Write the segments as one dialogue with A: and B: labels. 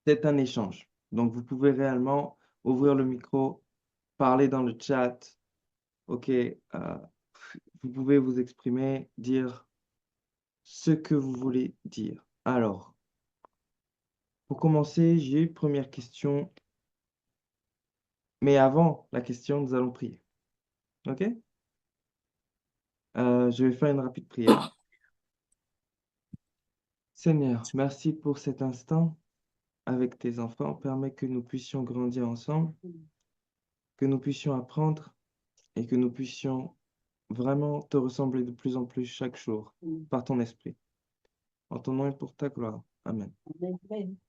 A: c'est un échange. Donc, vous pouvez réellement ouvrir le micro, parler dans le chat, OK, vous pouvez vous exprimer, dire ce que vous voulez dire. Alors, pour commencer, j'ai une première question, mais avant la question, nous allons prier. OK? Je vais faire une rapide prière. Seigneur, merci pour cet instant avec tes enfants. Permets que nous puissions grandir ensemble, que nous puissions apprendre et que nous puissions vraiment te ressembler de plus en plus chaque jour par ton esprit. En ton nom et pour ta gloire. Amen.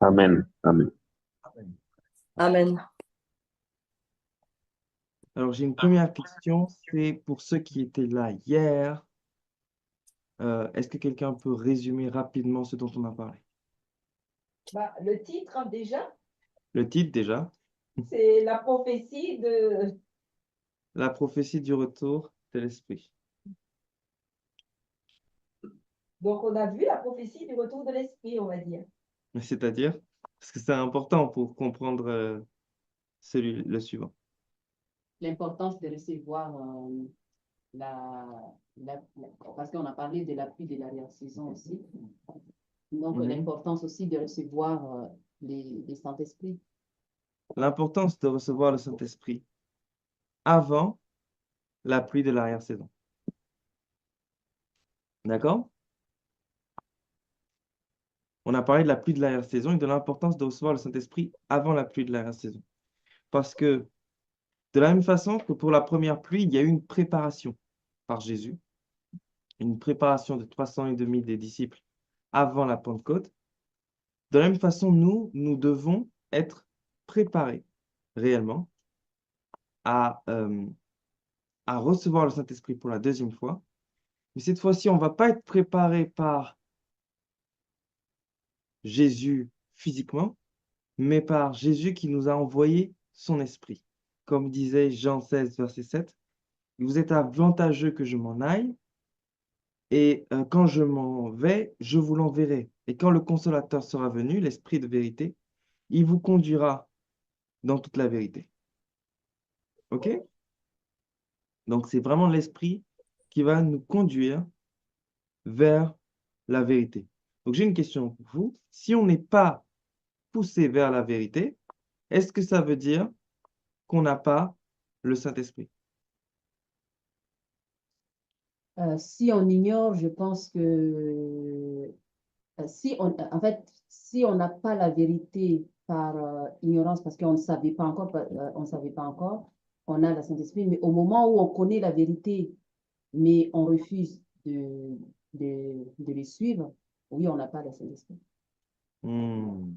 B: Amen. Amen.
C: Amen.
A: Alors, j'ai une première question, c'est pour ceux qui étaient là hier. Est-ce que quelqu'un peut résumer rapidement ce dont on a parlé?
D: Le titre, hein, déjà,
A: Le titre déjà,
D: c'est la prophétie de...
A: la prophétie du retour de l'Esprit.
D: Donc, on a vu la prophétie du retour de l'esprit, on va dire.
A: Mais c'est-à-dire, parce que c'est important pour comprendre le suivant.
C: L'importance de recevoir parce qu'on a parlé de l'appui de l'arrière-saison aussi. Donc,
A: Mhm.
C: l'importance aussi de recevoir les Saint-Esprit.
A: L'importance de recevoir le Saint-Esprit avant la pluie de l'arrière-saison. D'accord? On a parlé de la pluie de l'arrière-saison et de l'importance de recevoir le Saint-Esprit avant la pluie de l'arrière-saison. Parce que de la même façon que pour la première pluie, il y a eu une préparation par Jésus, une préparation de 300 et demi des disciples avant la Pentecôte. De la même façon, nous devons être préparés réellement à recevoir le Saint-Esprit pour la deuxième fois. Mais cette fois-ci, on ne va pas être préparé par Jésus physiquement, mais par Jésus qui nous a envoyé son esprit. Comme disait Jean 16, verset 7, « Vous êtes avantageux que je m'en aille, et quand je m'en vais, je vous l'enverrai. Et quand le Consolateur sera venu, l'Esprit de vérité, il vous conduira dans toute la vérité. » OK? Donc, c'est vraiment l'Esprit qui va nous conduire vers la vérité. Donc, j'ai une question pour vous. Si on n'est pas poussé vers la vérité, est-ce que ça veut dire qu'on n'a pas le Saint-Esprit?
C: Si on ignore, je pense que si on n'a pas la vérité par ignorance, parce qu'on ne savait pas encore, on savait pas encore, on a le Saint-Esprit, mais au moment où on connaît la vérité, mais on refuse de les suivre, oui, on n'a pas le Saint-Esprit.
A: Hmm.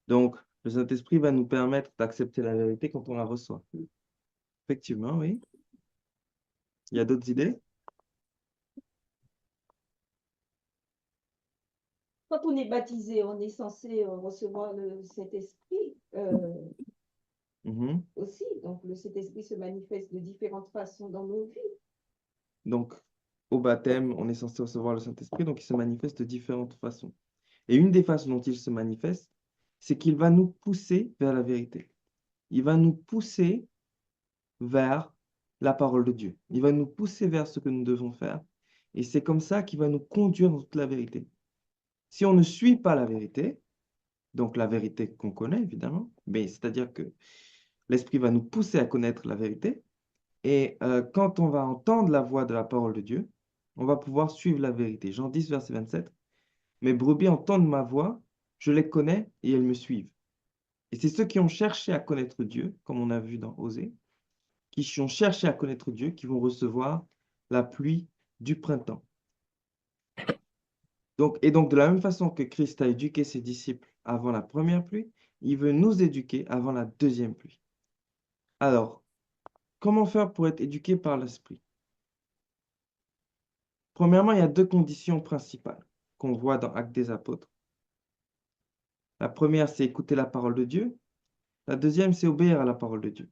A: Donc, le Saint-Esprit va nous permettre d'accepter la vérité quand on la reçoit. Effectivement, oui. Il y a d'autres idées?
D: Quand on est baptisé, on est censé recevoir cet esprit
A: Mhm.
D: aussi. Donc, cet esprit se manifeste de différentes façons dans nos vies.
A: Donc, au baptême, on est censé recevoir le Saint-Esprit, donc il se manifeste de différentes façons. Et une des façons dont il se manifeste, c'est qu'il va nous pousser vers la vérité. Il va nous pousser vers la parole de Dieu. Il va nous pousser vers ce que nous devons faire. Et c'est comme ça qu'il va nous conduire dans toute la vérité. Si on ne suit pas la vérité, donc la vérité qu'on connaît évidemment, mais c'est-à-dire que l'Esprit va nous pousser à connaître la vérité. Et quand on va entendre la voix de la parole de Dieu, on va pouvoir suivre la vérité. Jean 10, verset 27. Mes brebis entendent ma voix, je les connais et elles me suivent. Et c'est ceux qui ont cherché à connaître Dieu, comme on a vu dans Osée, qui ont cherché à connaître Dieu, qui vont recevoir la pluie du printemps. Donc, de la même façon que Christ a éduqué ses disciples avant la première pluie, il veut nous éduquer avant la deuxième pluie. Alors, comment faire pour être éduqué par l'Esprit? Premièrement, il y a deux conditions principales qu'on voit dans Actes des Apôtres. La première, c'est écouter la parole de Dieu. La deuxième, c'est obéir à la parole de Dieu.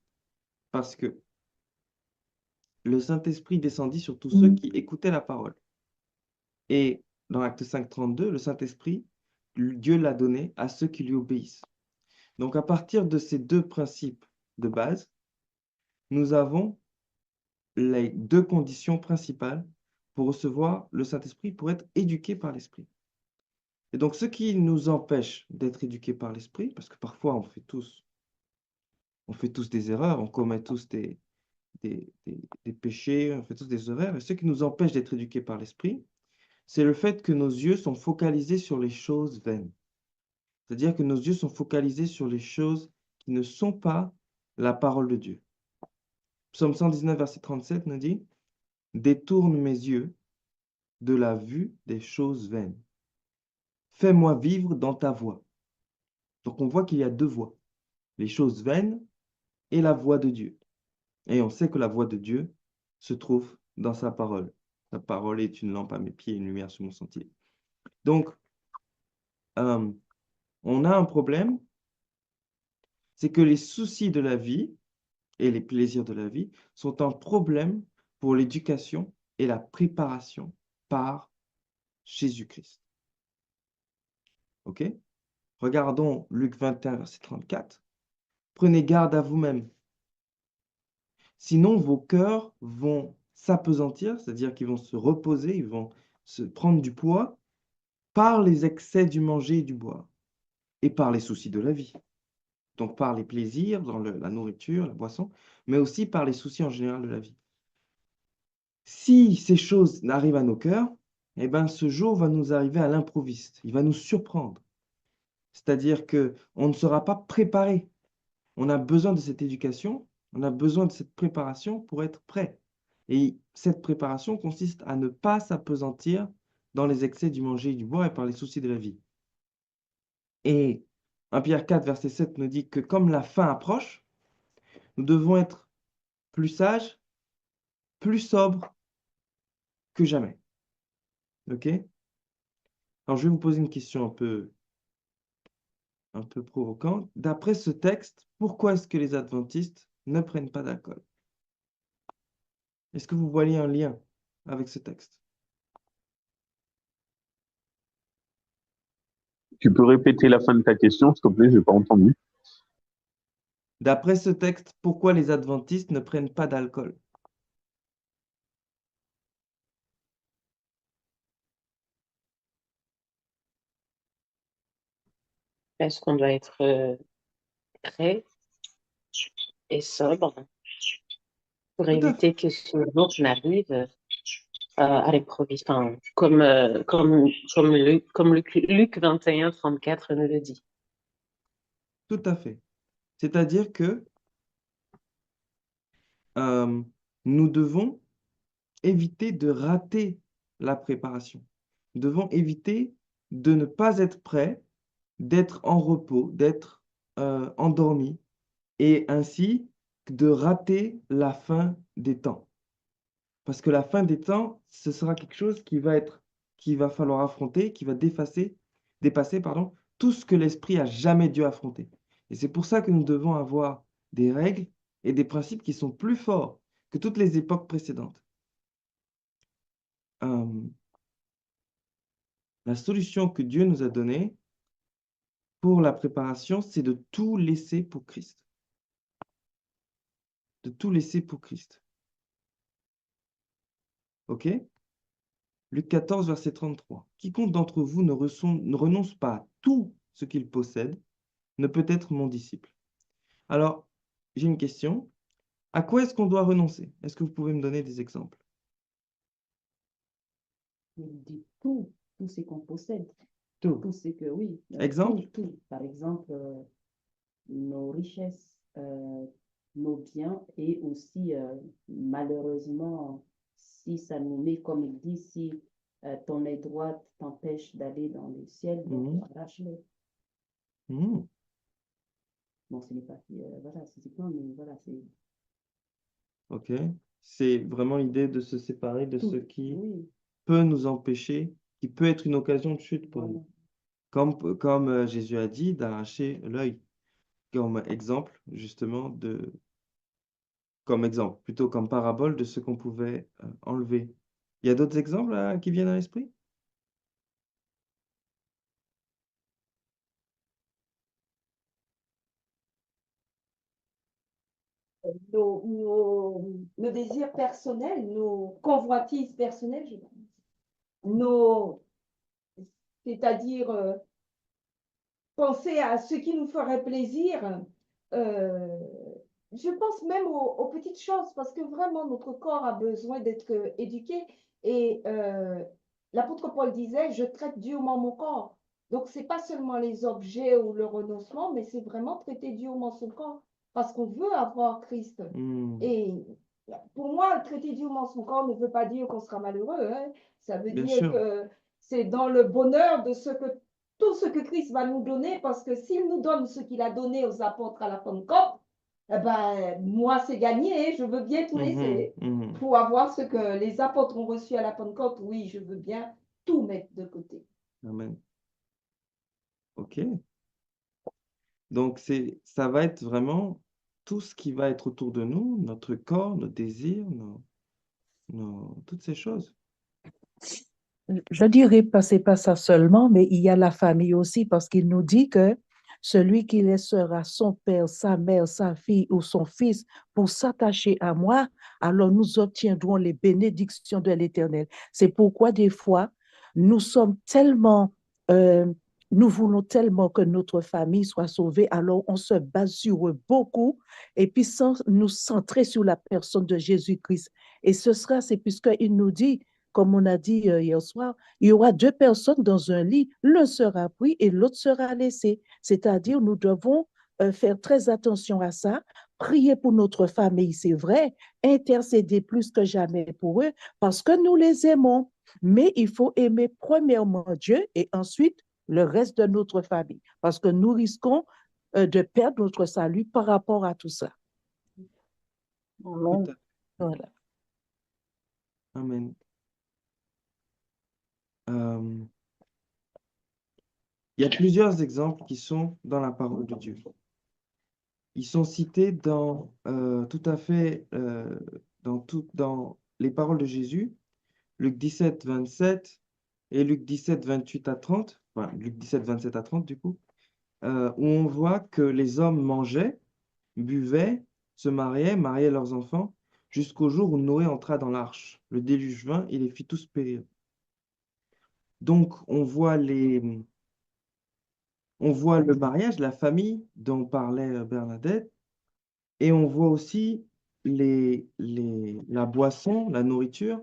A: Parce que le Saint-Esprit descendit sur tous ceux qui écoutaient la parole. Et dans Acte 5, 32, le Saint-Esprit Dieu l'a donné à ceux qui lui obéissent. Donc, à partir de ces deux principes de base, nous avons les deux conditions principales pour recevoir le Saint-Esprit, pour être éduqués par l'Esprit. Et donc, ce qui nous empêche d'être éduqués par l'Esprit, parce que parfois on fait tous des erreurs, on commet tous des péchés, on fait tous des erreurs, et ce qui nous empêche d'être éduqués par l'Esprit, c'est le fait que nos yeux sont focalisés sur les choses vaines. C'est-à-dire que nos yeux sont focalisés sur les choses qui ne sont pas la parole de Dieu. Psaume 119, verset 37 nous dit, « Détourne mes yeux de la vue des choses vaines. Fais-moi vivre dans ta voie. » Donc on voit qu'il y a deux voies, les choses vaines et la voie de Dieu. Et on sait que la voie de Dieu se trouve dans sa parole. Sa parole est une lampe à mes pieds et une lumière sur mon sentier. Donc, on a un problème, c'est que les soucis de la vie et les plaisirs de la vie sont un problème pour l'éducation et la préparation par Jésus-Christ. OK? Regardons Luc 21, verset 34. Prenez garde à vous-même. Sinon, vos cœurs vont s'appesantir, c'est-à-dire qu'ils vont se reposer, ils vont se prendre du poids par les excès du manger et du boire et par les soucis de la vie. Donc par les plaisirs dans la nourriture, la boisson, mais aussi par les soucis en général de la vie. Si ces choses n'arrivent à nos cœurs, eh ben, ce jour va nous arriver à l'improviste, il va nous surprendre. C'est-à-dire qu'on ne sera pas préparé. On a besoin de cette éducation, on a besoin de cette préparation pour être prêt. Et cette préparation consiste à ne pas s'appesantir dans les excès du manger et du boire et par les soucis de la vie. Et 1 Pierre 4, verset 7 nous dit que comme la fin approche, nous devons être plus sages, plus sobres que jamais. OK? Alors, je vais vous poser une question un peu provocante. D'après ce texte, pourquoi est-ce que les adventistes ne prennent pas d'alcool? Est-ce que vous voyez un lien avec ce texte?
B: Tu peux répéter la fin de ta question, s'il te plaît, je n'ai pas entendu.
A: D'après ce texte, pourquoi les adventistes ne prennent pas d'alcool?
E: Est-ce qu'on doit être prêt et sobre pour
A: Tout à fait.
E: éviter que ce jour n'arrive à l'improviste, enfin, comme Luc 21, 34 nous le dit.
A: Tout à fait. C'est-à-dire que nous devons éviter de rater la préparation. Nous devons éviter de ne pas être prêts, d'être en repos, d'être endormi, et ainsi de rater la fin des temps. Parce que la fin des temps, ce sera quelque chose qu'il va falloir affronter, qui va dépasser, tout ce que l'esprit a jamais dû affronter. Et c'est pour ça que nous devons avoir des règles et des principes qui sont plus forts que toutes les époques précédentes. La solution que Dieu nous a donnée pour la préparation, c'est de tout laisser pour Christ. De tout laisser pour Christ. OK? Luc 14, verset 33. Quiconque d'entre vous ne renonce pas à tout ce qu'il possède ne peut être mon disciple. Alors, j'ai une question. À quoi est-ce qu'on doit renoncer? Est-ce que vous pouvez me donner des exemples?
C: Il dit tout ce qu'on possède.
A: Tout.
C: Tout ce que, oui.
A: Exemple?
C: Tout. Par exemple, nos richesses, nos biens et aussi, malheureusement, si ça nous met, comme il dit, si ton œil droit t'empêche d'aller dans le ciel, donc arrache-le. Bon, ce n'est pas voilà, physiquement, mais voilà, c'est
A: OK. C'est vraiment l'idée de se séparer de
C: tout.
A: ce qui
C: Oui,
A: peut nous empêcher, qui peut être une occasion de chute pour
C: voilà.
A: nous. Comme Jésus a dit, d'arracher l'œil. Comme exemple, justement, comme exemple, plutôt comme parabole de ce qu'on pouvait enlever. Il y a d'autres exemples qui viennent à l'esprit?
D: nos désirs personnels, nos convoitises personnelles, nos, c'est-à-dire penser à ce qui nous ferait plaisir. euh, je pense même aux petites choses parce que vraiment notre corps a besoin d'être éduqué et l'apôtre Paul disait, je traite durement mon corps. Donc, c'est pas seulement les objets ou le renoncement, mais c'est vraiment traiter durement son corps parce qu'on veut avoir Christ. Et pour moi, traiter durement son corps ne veut pas dire qu'on sera malheureux, hein. Ça veut
A: Bien
D: dire
A: sûr.
D: que c'est dans le bonheur de tout ce que Christ va nous donner, parce que s'il nous donne ce qu'il a donné aux apôtres à la Pentecôte, eh ben, moi, c'est gagné, hein. Je veux bien tout laisser pour avoir ce que les apôtres ont reçu à la Pentecôte. Oui, je veux bien tout mettre de côté.
A: Amen. OK. Donc, ça va être vraiment tout ce qui va être autour de nous, notre corps, nos désirs, toutes ces choses.
F: Je dirais pas, c'est pas ça seulement, mais il y a la famille aussi, parce qu'il nous dit que celui qui laissera son père, sa mère, sa fille ou son fils pour s'attacher à moi, alors nous obtiendrons les bénédictions de l'Éternel. C'est pourquoi des fois, nous sommes tellement, euh, nous voulons tellement que notre famille soit sauvée, alors on se base sur eux beaucoup et puis sans nous centrer sur la personne de Jésus-Christ. Et ce sera, c'est puisqu'il nous dit, comme on a dit hier soir, il y aura deux personnes dans un lit, l'un sera pris et l'autre sera laissé. C'est-à-dire, nous devons faire très attention à ça, prier pour notre famille, c'est vrai, intercéder plus que jamais pour eux, parce que nous les aimons. Mais il faut aimer premièrement Dieu et ensuite le reste de notre famille, parce que nous risquons de perdre notre salut par rapport à tout ça.
A: Tout à-
F: Voilà.
A: Amen. Euh, il y a plusieurs exemples qui sont dans la parole de Dieu. Ils sont cités tout à fait dans les paroles de Jésus, Luc 17, 27 et Luc 17, 28 à 30, enfin, Luc 17, 27 à 30 du coup, où on voit que les hommes mangeaient, buvaient, se mariaient leurs enfants, jusqu'au jour où Noé entra dans l'arche. Le déluge vint et les fit tous périr. Donc, on voit le mariage, la famille dont parlait Bernadette, et on voit aussi la boisson, la nourriture,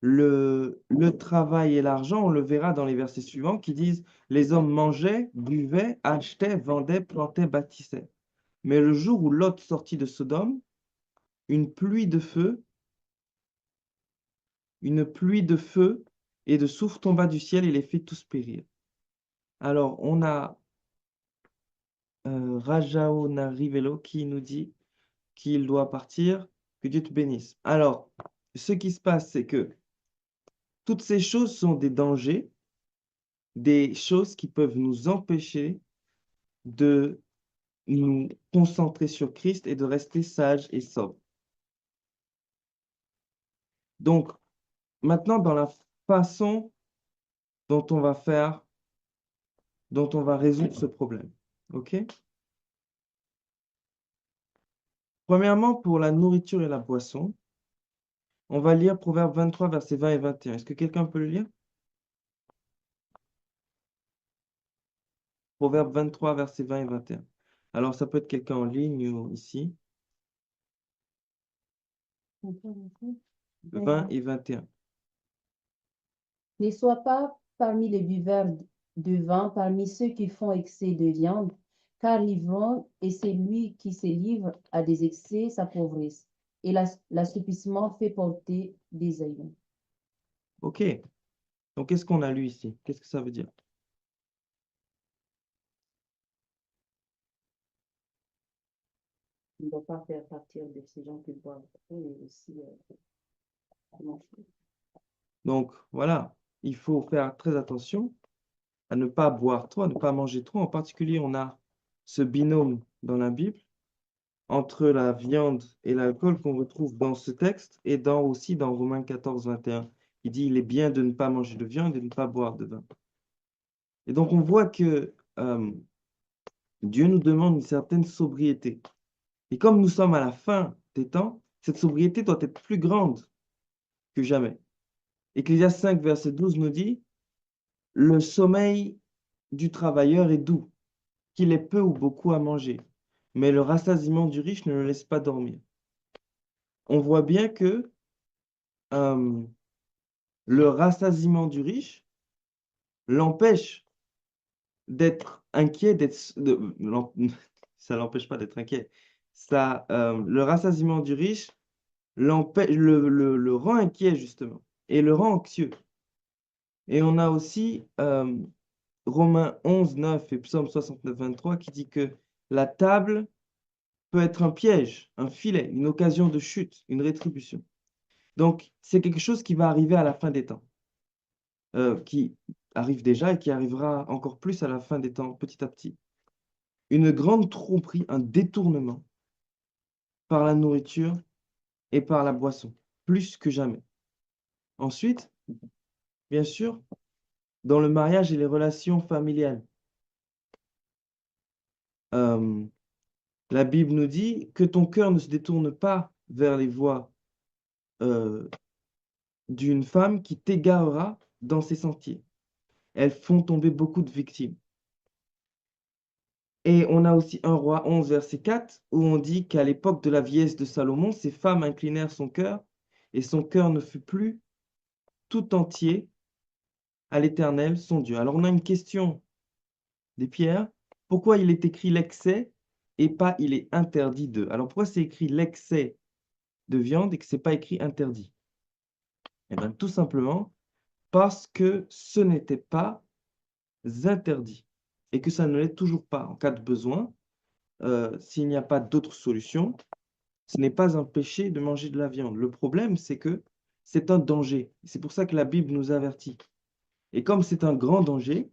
A: le travail et l'argent. On le verra dans les versets suivants qui disent, les hommes mangeaient, buvaient, achetaient, vendaient, plantaient, bâtissaient. Mais le jour où Lot sortit de Sodome, une pluie de feu et de soufre tomba du ciel et les fit tous périr. Alors, on a Rajao Narivelo qui nous dit qu'il doit partir, que Dieu te bénisse. Alors, ce qui se passe, c'est que toutes ces choses sont des dangers, des choses qui peuvent nous empêcher de nous concentrer sur Christ et de rester sages et sobres. Donc, maintenant, dans la façon dont on va résoudre ce problème. OK? Premièrement, pour la nourriture et la boisson, on va lire Proverbe 23, versets 20 et 21. Est-ce que quelqu'un peut le lire? Proverbe 23, versets 20 et 21. Alors, ça peut être quelqu'un en ligne ou ici. 20 et 21.
C: Ne sois pas parmi les buveurs de vin, parmi ceux qui font excès de viande, car l'ivrogne est celui qui se livre à des excès s'appauvrisse, et l'assoupissement fait porter des aïeux.
A: OK. Donc, qu'est-ce qu'on a lu ici? Qu'est-ce que ça veut dire?
C: On ne doit pas faire partir de ces gens qui boivent, mais aussi manger.
A: Donc, voilà, il faut faire très attention à ne pas boire trop, à ne pas manger trop. En particulier, on a ce binôme dans la Bible entre la viande et l'alcool qu'on retrouve dans ce texte et aussi dans Romains 14, 21. Il dit, il est bien de ne pas manger de viande et de ne pas boire de vin. Et donc, on voit que Dieu nous demande une certaine sobriété. Et comme nous sommes à la fin des temps, cette sobriété doit être plus grande que jamais. Ecclésiaste 5, verset 12 nous dit, le sommeil du travailleur est doux, qu'il ait peu ou beaucoup à manger, mais le rassasiement du riche ne le laisse pas dormir. On voit bien que le rassasiement du riche l'empêche d'être inquiet, ça l'empêche pas d'être inquiet. Le rassasiement du riche le rend inquiet, justement, et le rend anxieux. Et on a aussi Romains 11, 9 et Psaume 69, 23 qui dit que la table peut être un piège, un filet, une occasion de chute, une rétribution. Donc, c'est quelque chose qui va arriver à la fin des temps, qui arrive déjà et qui arrivera encore plus à la fin des temps, petit à petit. Une grande tromperie, un détournement par la nourriture et par la boisson, plus que jamais. Ensuite, bien sûr, dans le mariage et les relations familiales, la Bible nous dit que ton cœur ne se détourne pas vers les voies d'une femme qui t'égarera dans ses sentiers. Elles font tomber beaucoup de victimes. Et on a aussi 1 Roi 11, verset 4, où on dit qu'à l'époque de la vieillesse de Salomon, ces femmes inclinèrent son cœur, et son cœur ne fut plus tout entier à l'Éternel, son Dieu. Alors on a une question des pierres. Pourquoi il est écrit l'excès et pas il est interdit de? Alors pourquoi c'est écrit l'excès de viande et que ce n'est pas écrit interdit? Eh bien, tout simplement parce que ce n'était pas interdit et que ça ne l'est toujours pas. En cas de besoin, s'il n'y a pas d'autre solution, ce n'est pas un péché de manger de la viande. Le problème, c'est que c'est un danger. C'est pour ça que la Bible nous avertit. Et comme c'est un grand danger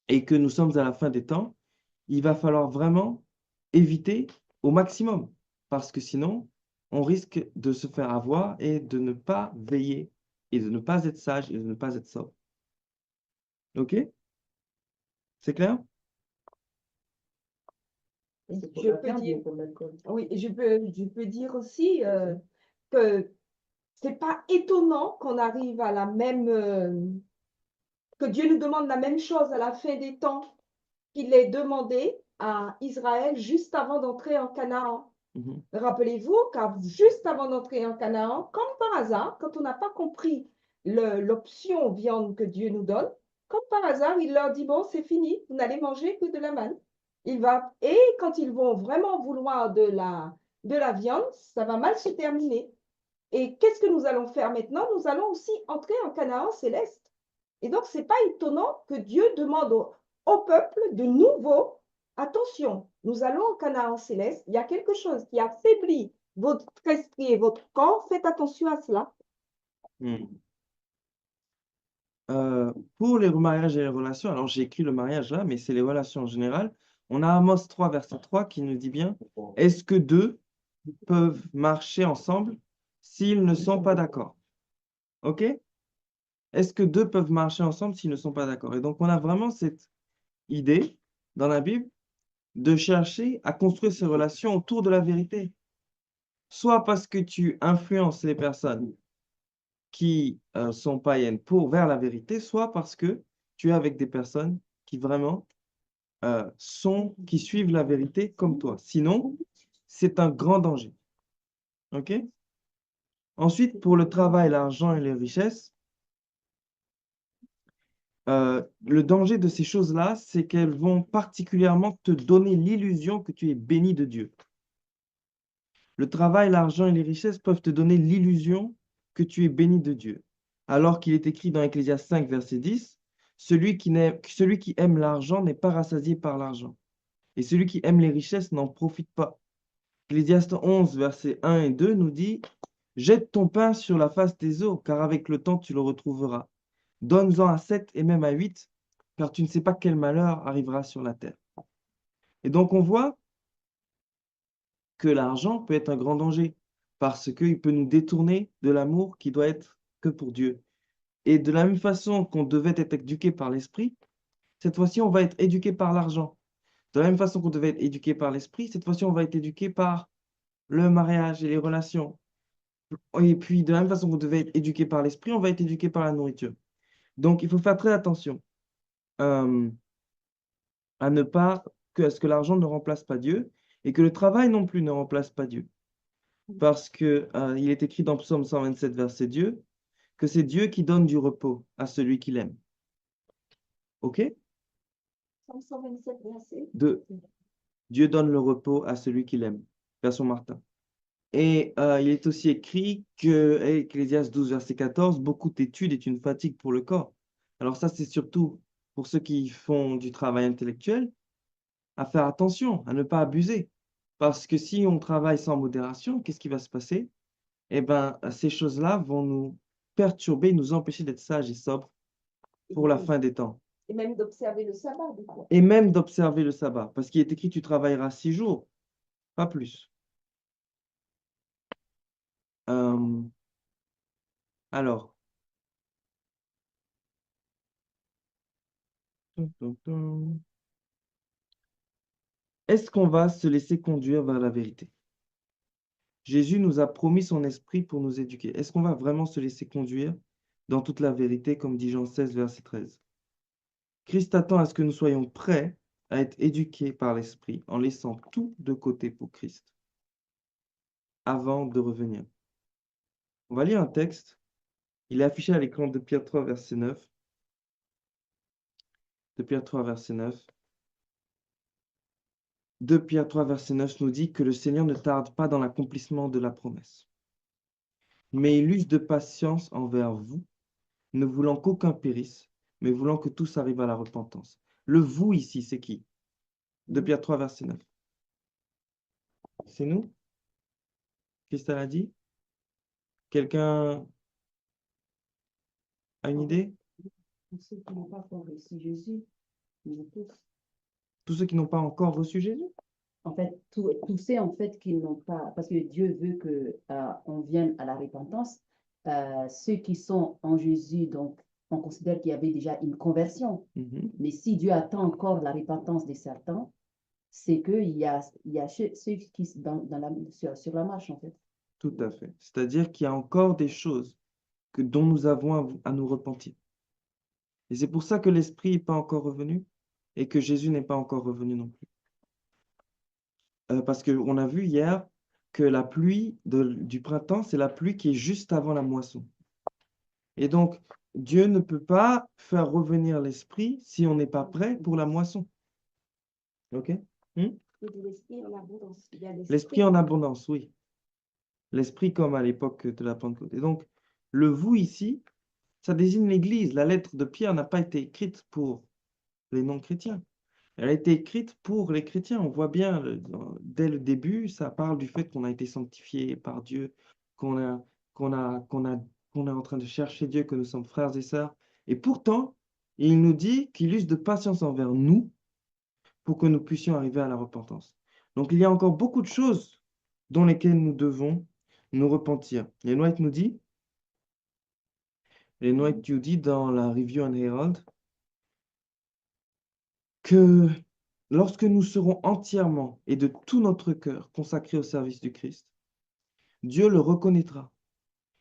A: et que nous sommes à la fin des temps, il va falloir vraiment éviter au maximum parce que sinon, on risque de se faire avoir et de ne pas veiller et de ne pas être sage et de ne pas être sobre. OK? C'est clair?
D: Je peux dire, oui, je peux dire aussi que c'est pas étonnant qu'on arrive à la même, que Dieu nous demande la même chose à la fin des temps qu'il ait demandé à Israël juste avant d'entrer en Canaan. Rappelez-vous, car juste avant d'entrer en Canaan, comme par hasard, quand on n'a pas compris l'option viande que Dieu nous donne, comme par hasard, il leur dit, bon, c'est fini, vous n'allez manger que de la manne. Et quand ils vont vraiment vouloir de la viande, ça va mal se terminer. Et qu'est-ce que nous allons faire maintenant? Nous allons aussi entrer en Canaan céleste. Et donc, ce n'est pas étonnant que Dieu demande au peuple de nouveau, attention, nous allons au Canaan céleste, il y a quelque chose qui affaiblit votre esprit et votre corps, faites attention à cela.
A: Pour les mariages et les relations, alors j'ai écrit le mariage là, mais c'est les relations en général. On a Amos 3, verset 3 qui nous dit bien, est-ce que deux peuvent marcher ensemble s'ils ne sont pas d'accord? OK? Est-ce que deux peuvent marcher ensemble s'ils ne sont pas d'accord? Et donc, on a vraiment cette idée dans la Bible de chercher à construire ces relations autour de la vérité. Soit parce que tu influences les personnes qui sont païennes vers la vérité, soit parce que tu es avec des personnes qui vraiment qui suivent la vérité comme toi. Sinon, c'est un grand danger. OK? Ensuite, pour le travail, l'argent et les richesses, le danger de ces choses-là, c'est qu'elles vont particulièrement te donner l'illusion que tu es béni de Dieu. Le travail, l'argent et les richesses peuvent te donner l'illusion que tu es béni de Dieu. Alors qu'il est écrit dans Ecclésiaste 5, verset 10, celui qui aime l'argent n'est pas rassasié par l'argent. Et celui qui aime les richesses n'en profite pas. Ecclésiaste 11, versets 1 et 2 nous dit, jette ton pain sur la face des eaux, car avec le temps tu le retrouveras. Donne-en à 7 et même à 8, car tu ne sais pas quel malheur arrivera sur la terre. Et donc on voit que l'argent peut être un grand danger, parce qu'il peut nous détourner de l'amour qui doit être que pour Dieu. Et de la même façon qu'on devait être éduqué par l'esprit, cette fois-ci, on va être éduqué par l'argent. De la même façon qu'on devait être éduqué par l'esprit, cette fois-ci, on va être éduqué par le mariage et les relations. Et puis, de la même façon qu'on devait être éduqué par l'esprit, on va être éduqué par la nourriture. Donc, il faut faire très attention euh, à ne pas, à ce que l'argent ne remplace pas Dieu et que le travail non plus ne remplace pas Dieu. Parce que, il est écrit dans Psaume 127, verset Dieu, que c'est Dieu qui donne du repos à celui qu'il aime. OK?
D: Psaume 127, verset.
A: Dieu donne le repos à celui qu'il aime. Version Martin. Et il est aussi écrit que, Ecclésiaste 12, verset 14, beaucoup d'études est une fatigue pour le corps. Alors ça, c'est surtout pour ceux qui font du travail intellectuel, à faire attention, à ne pas abuser. Parce que si on travaille sans modération, qu'est-ce qui va se passer? Eh bien, ces choses-là vont nous perturber, nous empêcher d'être sages et sobres pour la fin des temps.
D: Et même d'observer le sabbat, du coup.
A: Et même d'observer le sabbat. Parce qu'il est écrit, tu travailleras 6 jours, pas plus. Alors, est-ce qu'on va se laisser conduire vers la vérité? Jésus nous a promis son esprit pour nous éduquer. Est-ce qu'on va vraiment se laisser conduire dans toute la vérité, comme dit Jean 16, verset 13? Christ attend à ce que nous soyons prêts à être éduqués par l'esprit en laissant tout de côté pour Christ avant de revenir. On va lire un texte. Il est affiché à l'écran de Pierre 3, verset 9. De Pierre 3, verset 9. 2 Pierre 3, verset 9 nous dit que le Seigneur ne tarde pas dans l'accomplissement de la promesse, mais il use de patience envers vous, ne voulant qu'aucun périsse, mais voulant que tous arrivent à la repentance. Le vous ici, c'est qui? 2 Pierre 3, verset 9. C'est nous? Christ a dit? Quelqu'un a une idée?
C: Pour ceux qui n'ont pas encore reçu Jésus, nous tous.
A: Tous ceux qui n'ont pas encore reçu Jésus?
C: En fait, tous ceux en fait qui n'ont pas, parce que Dieu veut que on vienne à la repentance. Ceux qui sont en Jésus, donc on considère qu'il y avait déjà une conversion.
A: Mhm.
C: Mais si Dieu attend encore la repentance de certains, c'est qu'il y a ceux qui sont sur la marche en fait.
A: Tout à fait. C'est-à-dire qu'il y a encore des choses dont nous avons à nous repentir. Et c'est pour ça que l'Esprit n'est pas encore revenu et que Jésus n'est pas encore revenu non plus. Parce qu'on a vu hier que la pluie du printemps, c'est la pluie qui est juste avant la moisson. Et donc, Dieu ne peut pas faire revenir l'Esprit si on n'est pas prêt pour la moisson. OK?
D: L'esprit en abondance. Il y a
A: L'Esprit en abondance, oui. L'Esprit comme à l'époque de la Pentecôte. Et donc, le vous ici, ça désigne l'Église. La lettre de Pierre n'a pas été écrite pour les non-chrétiens. Elle a été écrite pour les chrétiens. On voit bien, dès le début, ça parle du fait qu'on a été sanctifié par Dieu, qu'on est en train de chercher Dieu, que nous sommes frères et sœurs. Et pourtant, il nous dit qu'il use de patience envers nous pour que nous puissions arriver à la repentance. Donc, il y a encore beaucoup de choses dans lesquelles nous devons nous repentir. Les White nous dit dans la Review and Herald que lorsque nous serons entièrement et de tout notre cœur consacrés au service du Christ, Dieu le reconnaîtra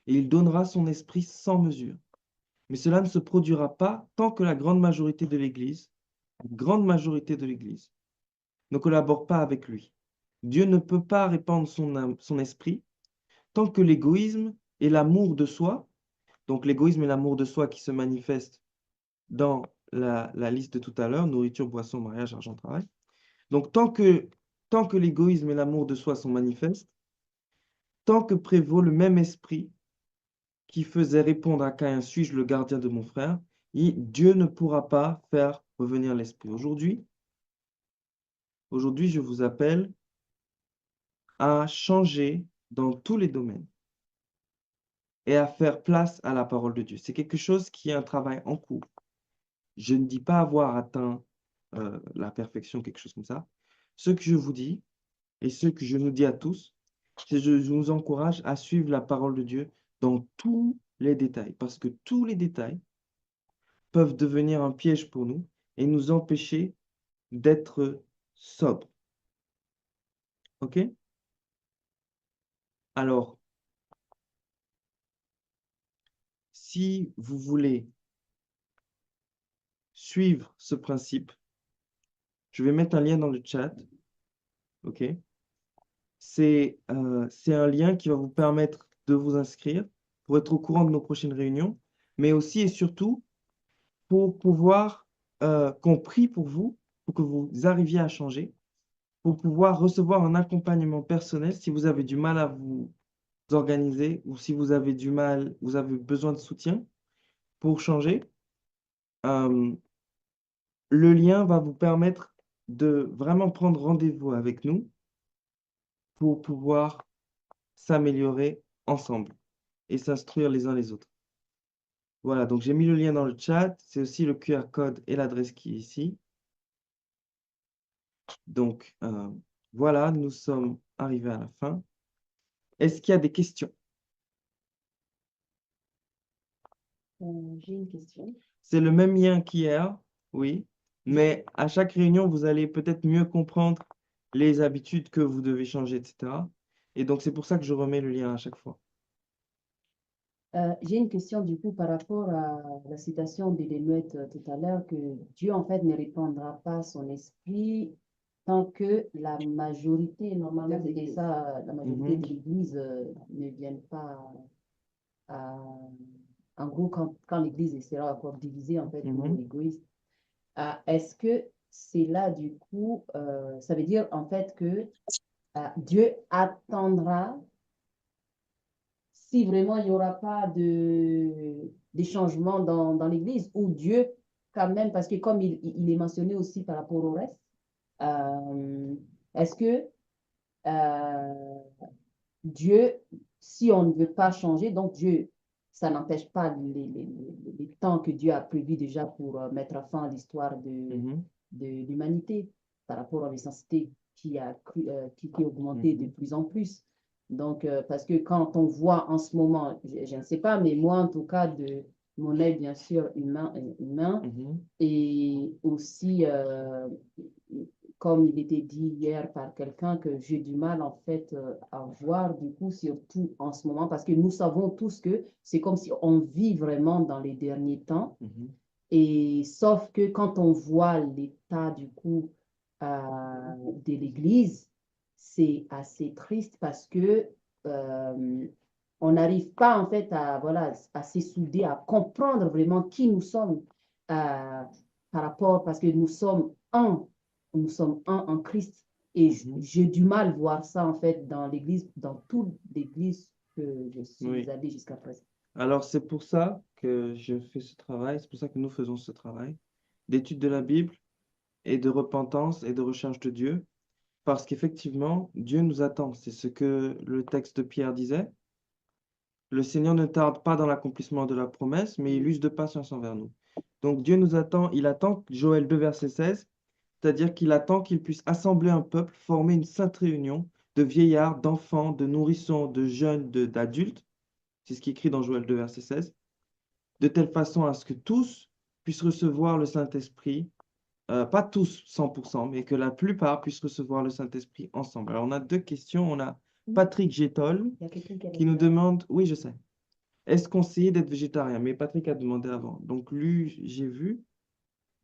A: et il donnera son esprit sans mesure. Mais cela ne se produira pas tant que la grande majorité de l'Église ne collabore pas avec lui. Dieu ne peut pas répandre son esprit tant que l'égoïsme et l'amour de soi, donc l'égoïsme et l'amour de soi qui se manifestent dans la liste de tout à l'heure, nourriture, boisson, mariage, argent, travail. Donc tant que l'égoïsme et l'amour de soi sont manifestes, tant que prévaut le même esprit qui faisait répondre à Caïn, suis-je le gardien de mon frère, Dieu ne pourra pas faire revenir l'esprit. Aujourd'hui, je vous appelle à changer dans tous les domaines et à faire place à la parole de Dieu. C'est quelque chose qui est un travail en cours. Je ne dis pas avoir atteint la perfection, quelque chose comme ça. Ce que je vous dis et ce que je nous dis à tous, c'est que je vous encourage à suivre la parole de Dieu dans tous les détails, parce que tous les détails peuvent devenir un piège pour nous et nous empêcher d'être sobre. OK? Alors, si vous voulez suivre ce principe, je vais mettre un lien dans le chat. OK? C'est un lien qui va vous permettre de vous inscrire pour être au courant de nos prochaines réunions, mais aussi et surtout pour pouvoir qu'on prie pour vous, pour que vous arriviez à changer, pour pouvoir recevoir un accompagnement personnel si vous avez du mal à vous organiser ou si vous avez du mal, vous avez besoin de soutien pour changer. Euh, le lien va vous permettre de vraiment prendre rendez-vous avec nous pour pouvoir s'améliorer ensemble et s'instruire les uns les autres. Voilà, donc j'ai mis le lien dans le chat. C'est aussi le QR code et l'adresse qui est ici. Donc, voilà, nous sommes arrivés à la fin. Est-ce qu'il y a des questions?
C: J'ai une question.
A: C'est le même lien qu'hier, oui, mais à chaque réunion, vous allez peut-être mieux comprendre les habitudes que vous devez changer, etc. Et donc, c'est pour ça que je remets le lien à chaque fois.
C: J'ai une question du coup par rapport à la citation de Deluette tout à l'heure, que Dieu en fait ne répandra pas son esprit tant que la majorité, normalement c'était ça, la majorité de l'Église ne viennent pas à... En gros, quand l'Église sera encore divisée en fait ou égoïste, est-ce que c'est là du coup, ça veut dire en fait que Dieu attendra si vraiment il n'y aura pas de changement dans l'Église, ou Dieu, quand même, parce que comme il est mentionné aussi par rapport au reste, est-ce que euh, Dieu, si on ne veut pas changer, donc Dieu, ça n'empêche pas les temps que Dieu a prévus déjà pour mettre fin à l'histoire de l'humanité par rapport à l'intensité qui a qui est augmentée de plus en plus. Donc, parce que quand on voit en ce moment, je ne sais pas, mais moi en tout cas, de mon œil bien sûr humain, et aussi comme il était dit hier par quelqu'un, que j'ai du mal en fait à voir du coup, surtout en ce moment, parce que nous savons tous que c'est comme si on vit vraiment dans les derniers temps. Et sauf que quand on voit l'état du coup de l'Église, c'est assez triste parce que on n'arrive pas en fait à, voilà, à s'essouder, à comprendre vraiment qui nous sommes par rapport, parce que nous sommes un en Christ. Et j'ai du mal à voir ça en fait dans l'Église, dans toute l'Église que je suis allée jusqu'à présent.
A: Alors, c'est pour ça que je fais ce travail, c'est pour ça que nous faisons ce travail d'étude de la Bible et de repentance et de recherche de Dieu, parce qu'effectivement, Dieu nous attend. C'est ce que le texte de Pierre disait. Le Seigneur ne tarde pas dans l'accomplissement de la promesse, mais il use de patience envers nous. Donc Dieu nous attend, il attend, Joël 2, verset 16, c'est-à-dire qu'il attend qu'il puisse assembler un peuple, former une sainte réunion de vieillards, d'enfants, de nourrissons, de jeunes, d'adultes. C'est ce qui est écrit dans Joël 2, verset 16. De telle façon à ce que tous puissent recevoir le Saint-Esprit, pas tous 100%, mais que la plupart puissent recevoir le Saint-Esprit ensemble. Alors on a deux questions. On a Patrick Gétol qui nous demande, oui je sais, est-ce conseillé d'être végétarien? Mais Patrick a demandé avant. Donc lui, j'ai vu,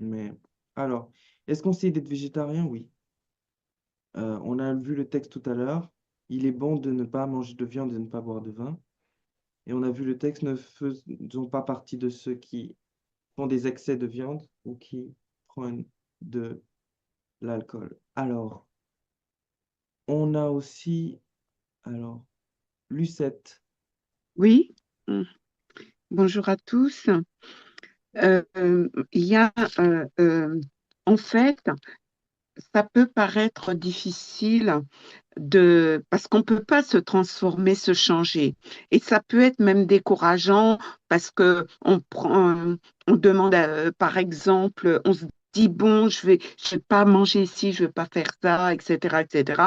A: mais alors, est-ce conseillé d'être végétarien? Oui. On a vu le texte tout à l'heure. Il est bon de ne pas manger de viande et de ne pas boire de vin. Et on a vu le texte, ne faisons pas partie de ceux qui font des excès de viande ou qui prennent de l'alcool. Alors, on a aussi, alors, Lucette.
G: Oui, bonjour à tous. Il y a, en fait, ça peut paraître difficile parce qu'on ne peut pas se transformer, se changer. Et ça peut être même décourageant parce que on demande, par exemple, on se dit, bon, je vais pas manger ici, je vais pas faire ça, etc., etc.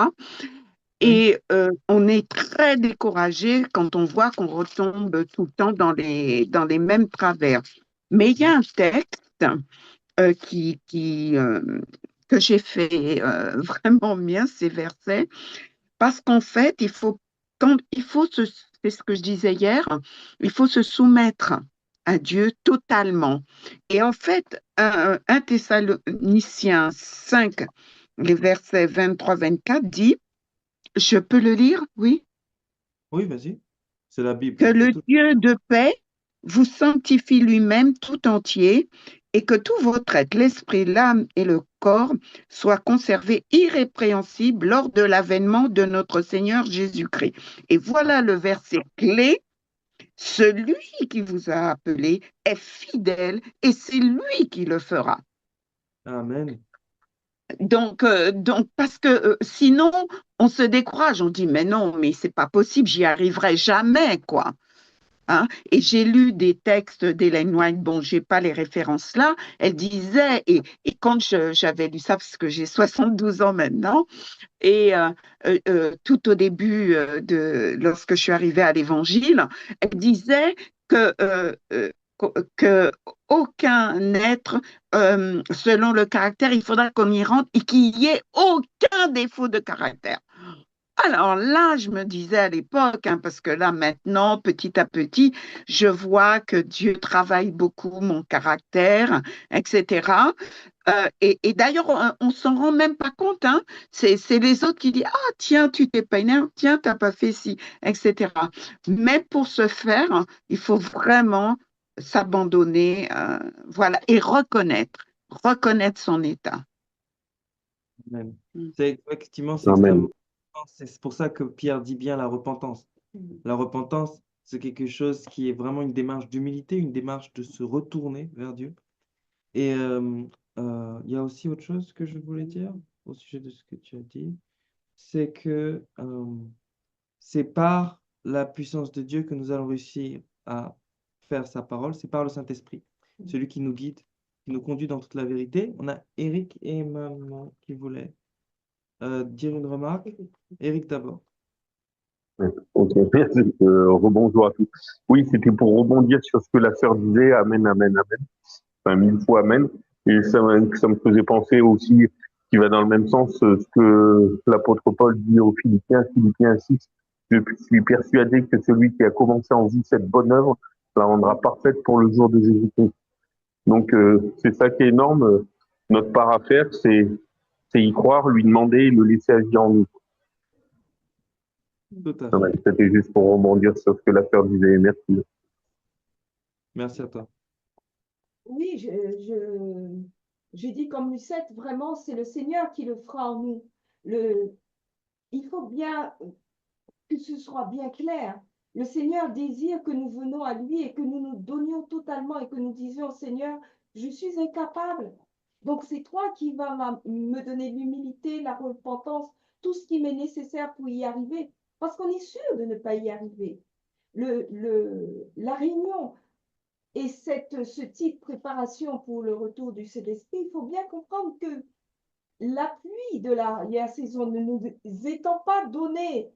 G: Et on est très découragé quand on voit qu'on retombe tout le temps dans les mêmes travers. Mais il y a un texte qui que j'ai fait vraiment bien ces versets, parce qu'en fait, c'est ce que je disais hier, il faut se soumettre à Dieu totalement. Et en fait, 1 Thessaloniciens 5, les versets 23-24 dit, je peux le lire, oui?
A: Oui, vas-y. C'est la Bible,
G: Que
A: on peut
G: le
A: tout.
G: Dieu de paix vous sanctifie lui-même tout entier et que tout votre être, l'esprit, l'âme et le corps soient conservés irrépréhensibles lors de l'avènement de notre Seigneur Jésus-Christ. Et voilà le verset clé. Celui qui vous a appelé est fidèle et c'est lui qui le fera.
A: Amen.
G: Donc, parce que sinon, on se décourage, on dit, mais non, mais c'est pas possible, j'y arriverai jamais, quoi. Hein? Et j'ai lu des textes d'Ellen White, bon, j'ai pas les références là, elle disait, et quand j'avais lu ça, parce que j'ai 72 ans maintenant, et tout au début, lorsque je suis arrivée à l'Évangile, elle disait que, que aucun être, selon le caractère, il faudra qu'on y rentre et qu'il y ait aucun défaut de caractère. Alors là, je me disais à l'époque, hein, parce que là maintenant, petit à petit, je vois que Dieu travaille beaucoup mon caractère, etc. Et d'ailleurs, on s'en rend même pas compte, hein. C'est les autres qui disent, ah tiens, tu t'es pas énervé, tiens, t'as pas fait ci, etc. Mais pour ce faire, il faut vraiment s'abandonner, voilà, et reconnaître son état.
A: Amen.
G: Mm.
A: C'est effectivement, c'est
B: Amen.
A: extrêmement important. C'est pour ça que Pierre dit bien la repentance. La repentance, c'est quelque chose qui est vraiment une démarche d'humilité, une démarche de se retourner vers Dieu. Et il y a aussi autre chose que je voulais dire au sujet de ce que tu as dit, c'est que c'est par la puissance de Dieu que nous allons réussir à faire sa parole, c'est par le Saint-Esprit, celui qui nous guide, qui nous conduit dans toute la vérité. On a Eric et maman qui voulaient dire une remarque. Eric d'abord.
B: Ok, merci. Rebonjour à tous. Oui, c'était pour rebondir sur ce que la sœur disait. Amen, amen, amen. Enfin, 1000 fois amen. Et ça me faisait penser aussi, qui va dans le même sens, ce que l'apôtre Paul dit aux Philippiens 6. Je suis persuadé que celui qui a commencé en vous cette bonne œuvre la rendra parfaite pour le jour de Jésus-Christ. Donc, c'est ça qui est énorme. Notre part à faire, c'est y croire, lui demander et le laisser agir en nous.
A: Tout à fait.
B: C'était juste pour rebondir sur ce que la sœur disait. Merci.
A: Merci à toi.
D: Oui, je dis comme Lucette, vraiment, c'est le Seigneur qui le fera en nous. Il faut bien que ce soit bien clair. Le Seigneur désire que nous venons à lui et que nous nous donnions totalement et que nous disions, Seigneur, je suis incapable. Donc c'est toi qui vas me donner l'humilité, la repentance, tout ce qui m'est nécessaire pour y arriver. Parce qu'on est sûr de ne pas y arriver. La réunion et ce type de préparation pour le retour du Saint-Esprit, il faut bien comprendre que l'appui de l'arrière-saison ne nous étant pas donné,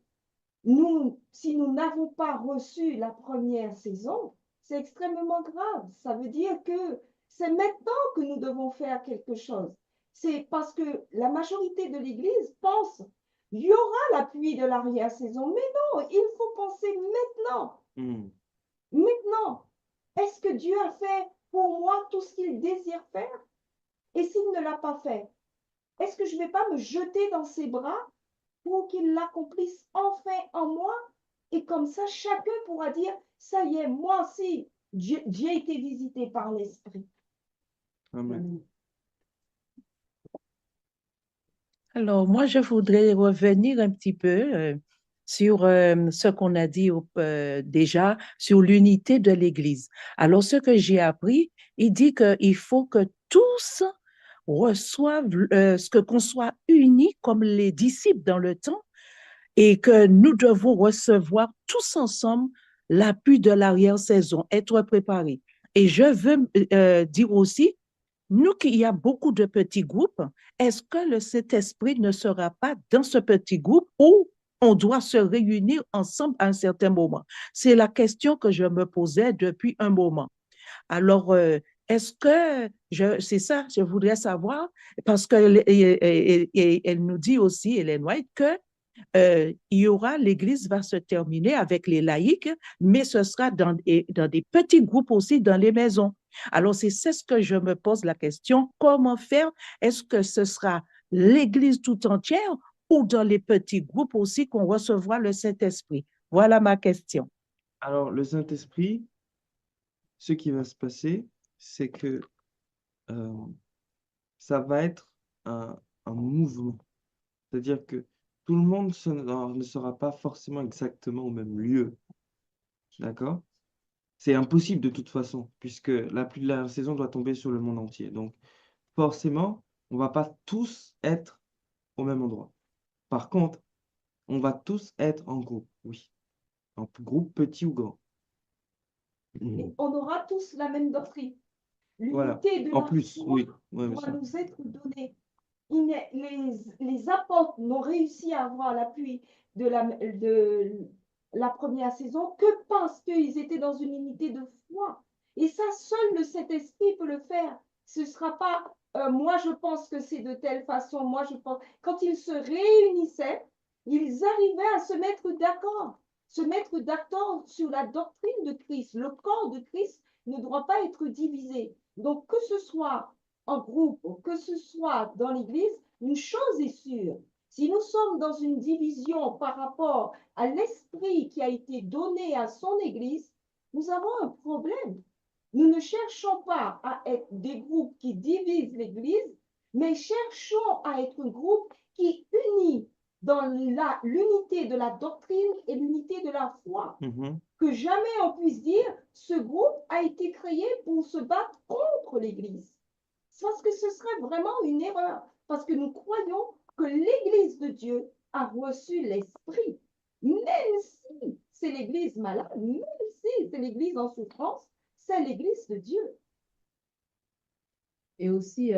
D: si nous n'avons pas reçu la première saison, c'est extrêmement grave. Ça veut dire que c'est maintenant que nous devons faire quelque chose. C'est parce que la majorité de l'Église pense il y aura l'appui de l'arrière-saison. Mais non, il faut penser maintenant. Maintenant, est-ce que Dieu a fait pour moi tout ce qu'il désire faire? Et s'il ne l'a pas fait, est-ce que je ne vais pas me jeter dans ses bras pour qu'il l'accomplisse enfin en moi? Et comme ça, chacun pourra dire, ça y est, moi aussi, j'ai été visité par l'Esprit.
A: Amen.
F: Alors, moi, je voudrais revenir un petit peu sur ce qu'on a dit déjà sur l'unité de l'Église. Alors, ce que j'ai appris, il dit qu'il faut que tous reçoivent qu'on soit unis comme les disciples dans le temps et que nous devons recevoir tous ensemble l'appui de l'arrière-saison, être préparés. Et je veux dire aussi, nous qu'il y a beaucoup de petits groupes, est-ce que le Saint-Esprit ne sera pas dans ce petit groupe où on doit se réunir ensemble à un certain moment? C'est la question que je me posais depuis un moment. Alors, est-ce que, c'est ça, je voudrais savoir, parce qu'elle nous dit aussi, Ellen White, que il y aura, l'Église va se terminer avec les laïcs, mais ce sera dans des petits groupes aussi dans les maisons. Alors, c'est ce que je me pose la question, comment faire? Est-ce que ce sera l'Église tout entière ou dans les petits groupes aussi qu'on recevra le Saint-Esprit? Voilà ma question.
A: Alors, le Saint-Esprit, ce qui va se passer, c'est que euh, ça va être un mouvement. C'est-à-dire que tout le monde ne sera pas forcément exactement au même lieu. D'accord? C'est impossible de toute façon, puisque la pluie de la saison doit tomber sur le monde entier. Donc, forcément, on ne va pas tous être au même endroit. Par contre, on va tous être en groupe, oui. En groupe petit ou grand.
D: Et on aura tous la même doctrine.
A: Voilà.
D: L'unité de
A: En
D: la
A: plus,
D: foi
A: oui. Ouais, bien
D: doit
A: sûr.
D: nous être donnée. Les apôtres n'ont réussi à avoir l'appui de la première saison que parce qu'ils étaient dans une unité de foi. Et ça, seul le Saint-Esprit peut le faire. Ce ne sera pas moi je pense que c'est de telle façon, moi je pense. Quand ils se réunissaient, ils arrivaient à se mettre d'accord. Se mettre d'accord sur la doctrine de Christ. Le corps de Christ ne doit pas être divisé. Donc, que ce soit en groupe, que ce soit dans l'Église, une chose est sûre. Si nous sommes dans une division par rapport à l'esprit qui a été donné à son Église, nous avons un problème. Nous ne cherchons pas à être des groupes qui divisent l'Église, mais cherchons à être un groupe qui unit dans l'unité de la doctrine et l'unité de la foi. Que jamais on puisse dire ce groupe a été créé pour se battre contre l'Église. Parce que ce serait vraiment une erreur. Parce que nous croyons que l'Église de Dieu a reçu l'Esprit. Même si c'est l'Église malade, même si c'est l'Église en souffrance, c'est l'Église de Dieu.
C: Et aussi,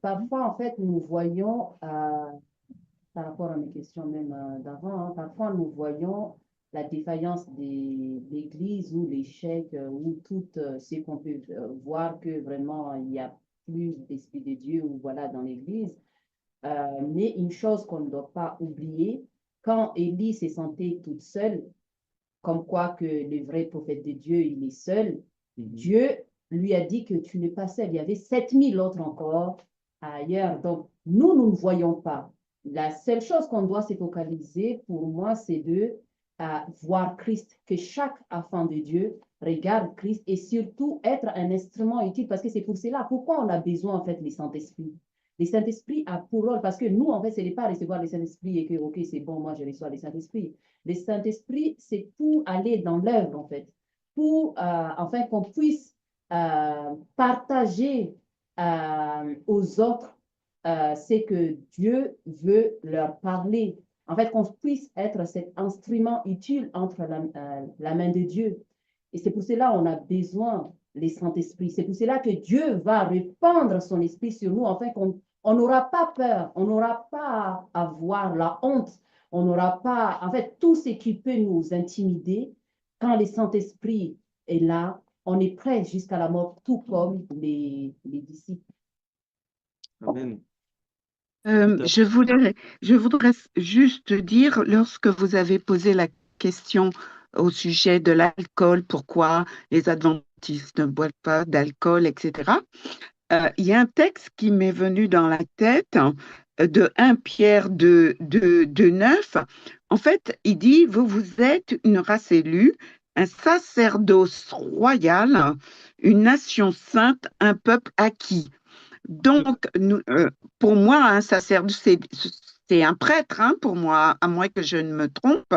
C: parfois, en fait, nous voyons, par rapport à mes questions même d'avant, hein, parfois nous voyons la défaillance de l'Église ou l'échec ou tout ce qu'on peut voir que vraiment il y a plus d'Esprit de Dieu ou voilà dans l'Église. Mais une chose qu'on ne doit pas oublier, quand Élie s'est sentie toute seule, comme quoi que le vrai prophète de Dieu, il est seul, Dieu lui a dit que tu n'es pas seul. Il y avait 7000 autres encore ailleurs. Donc, nous ne voyons pas. La seule chose qu'on doit se focaliser, pour moi, c'est de voir Christ, que chaque enfant de Dieu regarde Christ et surtout être un instrument utile parce que c'est pour cela. Pourquoi on a besoin, en fait, du Saint-Esprit? Le Saint-Esprit a pour rôle, parce que nous, en fait, ce n'est pas recevoir le Saint-Esprit et que, OK, c'est bon, moi, je reçois le Saint-Esprit. Le Saint-Esprit, c'est pour aller dans l'œuvre, en fait, pour, enfin, qu'on puisse partager aux autres ce que Dieu veut leur parler. En fait, qu'on puisse être cet instrument utile entre la main de Dieu. Et c'est pour cela qu'on a besoin des Saint-Esprit. C'est pour cela que Dieu va répandre son esprit sur nous, afin qu'on n'aura pas peur, on n'aura pas à avoir la honte, on n'aura pas, en fait, tout ce qui peut nous intimider. Quand le Saint-Esprit est là, on est prêt jusqu'à la mort, tout comme les disciples.
A: Amen.
G: Je voudrais juste dire, lorsque vous avez posé la question au sujet de l'alcool, pourquoi les adventistes ne boivent pas d'alcool, etc., il y a un texte qui m'est venu dans la tête de 1 Pierre 2, 9. En fait, il dit, vous êtes une race élue, un sacerdoce royal, une nation sainte, un peuple acquis. Donc, pour moi, un sacerdoce, c'est un prêtre, hein, pour moi, à moins que je ne me trompe.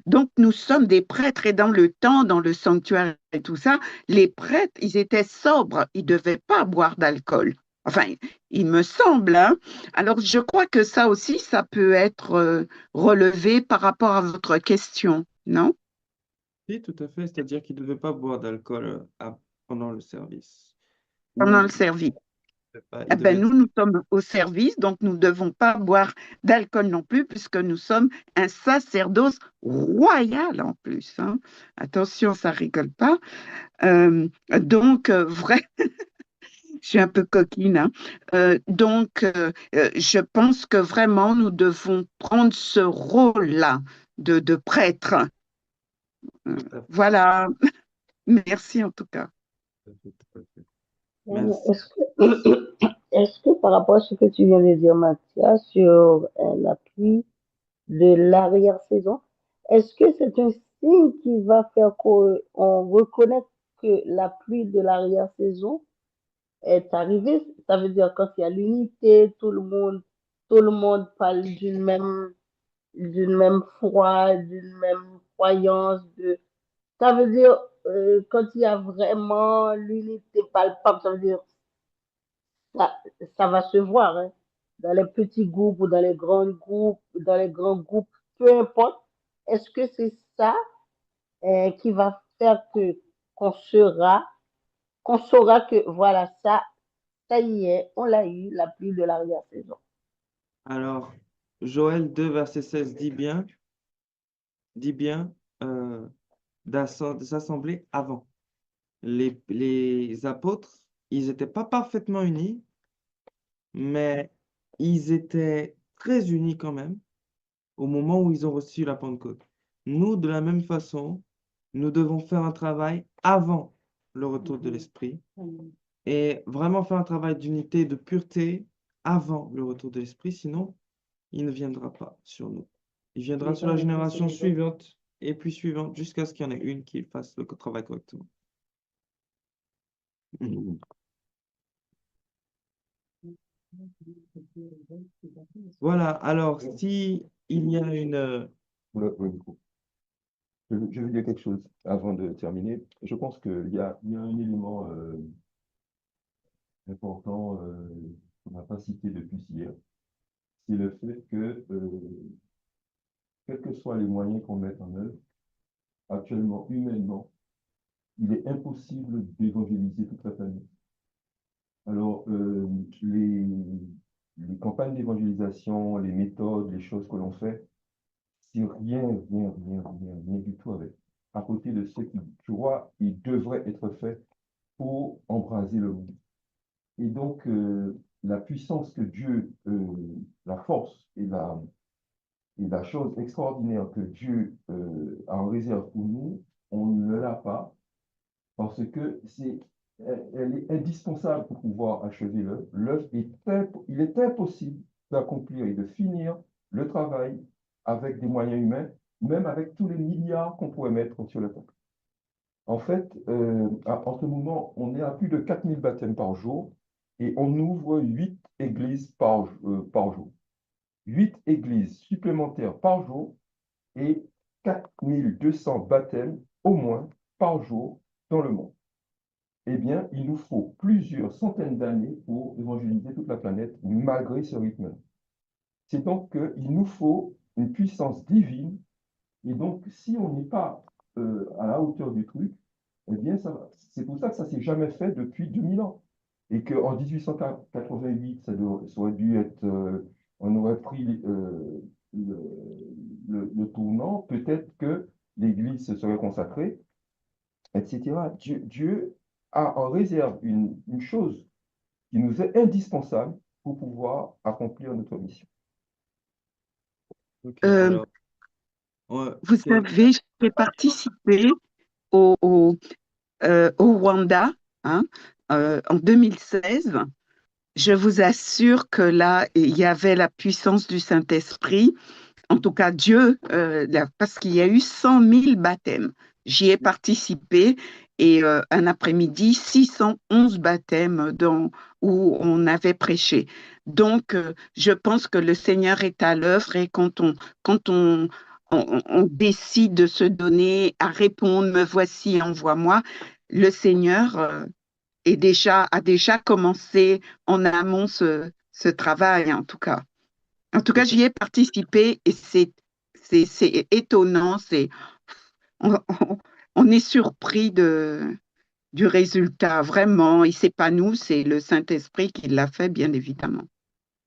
G: Donc, nous sommes des prêtres et dans le temps, dans le sanctuaire et tout ça, les prêtres, ils étaient sobres, ils ne devaient pas boire d'alcool. Enfin, il me semble, hein. Alors, je crois que ça aussi, ça peut être relevé par rapport à votre question, non?
A: Oui, tout à fait. C'est-à-dire qu'il ne devait pas boire d'alcool pendant le service.
G: Pendant
A: Ou
G: le service.
A: il
G: Eh ben,
A: devait...
G: nous sommes au service, donc nous ne devons pas boire d'alcool non plus, puisque nous sommes un sacerdoce royal en plus, hein. Attention, ça rigole pas. Donc, je suis un peu coquine, hein. Je pense que vraiment, nous devons prendre ce rôle-là de prêtre.
A: Tout à fait,
G: Voilà. Merci en tout cas.
A: tout à fait, tout à fait.
H: Mhm.
A: Merci.
H: Est-ce que par rapport à ce que tu viens de dire, Mathias, sur la pluie de l'arrière-saison, est-ce que c'est un signe qui va faire qu'on reconnaît que la pluie de l'arrière-saison est arrivée? Ça veut dire quand il y a l'unité, tout le monde parle d'une même foi, d'une même croyance. Ça veut dire quand il y a vraiment l'unité palpable, ça veut dire ça, ça va se voir, hein, dans les petits groupes ou dans les grands groupes, peu importe. Est-ce que c'est ça qui va faire que qu'on sera, qu'on saura que voilà, ça y est, on l'a eu, la pluie de l'arrière-saison.
A: Alors, Joël 2, verset 16 dit bien euh, de s'assembler avant. Les apôtres, ils n'étaient pas parfaitement unis, mais ils étaient très unis quand même au moment où ils ont reçu la Pentecôte. Nous, de la même façon, nous devons faire un travail avant le retour de l'Esprit et vraiment faire un travail d'unité, de pureté avant le retour de l'Esprit, sinon il ne viendra pas sur nous. Il viendra
C: Les
A: sur
C: uns
A: la
C: les uns sur
A: génération
C: les autres.
A: suivante et puis suivante jusqu'à ce qu'il y en ait une qui fasse le travail correctement. Voilà, alors si il y a une...
I: Oui, je veux dire quelque chose avant de terminer. Je pense qu'il y a un élément important qu'on n'a pas cité depuis hier. C'est le fait que, quels que soient les moyens qu'on met en œuvre, actuellement, humainement, il est impossible d'évangéliser toute la planète. Alors, les campagnes d'évangélisation, les méthodes, les choses que l'on fait, c'est rien du tout avec. À côté de ce qui, tu vois, il devrait être fait pour embraser le monde. Et donc, la puissance que Dieu, la force et la chose extraordinaire que Dieu a en réserve pour nous, on ne l'a pas parce que elle est indispensable pour pouvoir achever l'œuvre. Il est impossible d'accomplir et de finir le travail avec des moyens humains, même avec tous les milliards qu'on pourrait mettre sur le table. En fait, en ce moment, on est à plus de 4000 baptêmes par jour et on ouvre 8 églises par jour. 8 églises supplémentaires par jour et 4200 baptêmes au moins par jour dans le monde. Eh bien, il nous faut plusieurs centaines d'années pour évangéliser toute la planète malgré ce rythme. C'est donc qu'il nous faut une puissance divine. Et donc, si on n'est pas à la hauteur du truc, eh bien, c'est pour ça que ça ne s'est jamais fait depuis 2000 ans. Et qu'en 1888, ça aurait dû être, on aurait pris le tournant, peut-être que l'Église se serait consacrée, etc. Dieu a en réserve une chose qui nous est indispensable pour pouvoir accomplir notre mission.
A: Ok,
G: Euh,
A: alors, ouais,
G: Vous savez, j'ai participé au, au Rwanda, hein, en 2016. Je vous assure que là, il y avait la puissance du Saint-Esprit. En tout cas, Dieu, parce qu'il y a eu 100 000 baptêmes. J'y ai participé et un après-midi, 611 baptêmes où on avait prêché. Donc, je pense que le Seigneur est à l'œuvre et quand on décide de se donner à répondre, me voici, envoie-moi, le Seigneur a déjà commencé en amont ce travail, en tout cas. En tout cas,
A: tout à
G: j'y ai participé et c'est étonnant. On, on- on est surpris du résultat, vraiment. Et c'est pas nous, c'est le Saint-Esprit qui l'a fait, bien évidemment.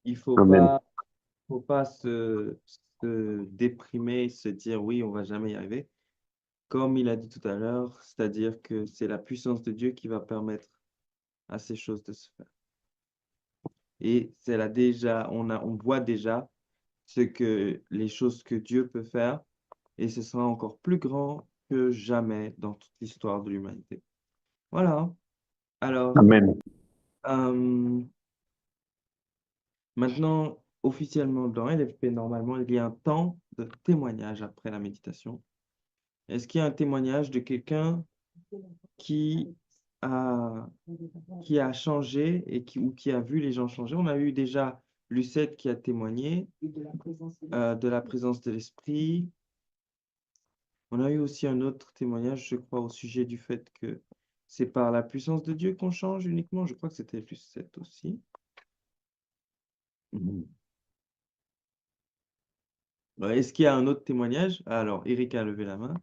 A: il
B: Amen.
A: faut pas se déprimer, se dire oui, on va jamais y arriver. Comme il a dit tout à l'heure, c'est-à-dire que c'est la puissance de Dieu qui va permettre à ces choses de se faire. Et c'est là déjà, on voit déjà les choses que Dieu peut faire, et ce sera encore plus grand que jamais dans toute l'histoire de l'humanité. Voilà. Alors,
B: Amen.
A: maintenant, officiellement dans LFP, normalement, il y a un temps de témoignage après la méditation. Est-ce qu'il y a un témoignage de quelqu'un qui a, qui a changé ou qui a vu les gens changer? On a eu déjà Lucette qui a témoigné de la présence de l'esprit. On a eu aussi un autre témoignage, je crois, au sujet du fait que c'est par la puissance de Dieu qu'on change uniquement. Je crois que c'était Lucette aussi. Est-ce qu'il y a un autre témoignage? Alors, Eric a levé la main.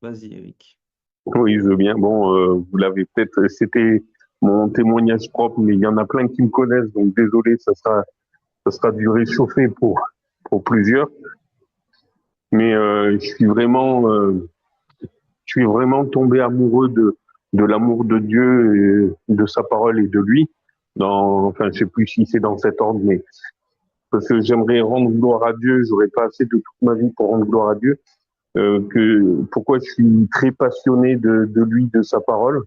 A: Vas-y, Eric.
B: Oui, je veux bien. Bon, vous l'avez peut-être, c'était mon témoignage propre, mais il y en a plein qui me connaissent, donc désolé, ça sera du réchauffé pour plusieurs. Mais je suis vraiment tombé amoureux de l'amour de Dieu, et de sa parole et de lui. Enfin, je sais plus si c'est dans cet ordre, mais parce que j'aimerais rendre gloire à Dieu, j'aurais pas assez de toute ma vie pour rendre gloire à Dieu. Pourquoi je suis très passionné de lui, de sa parole,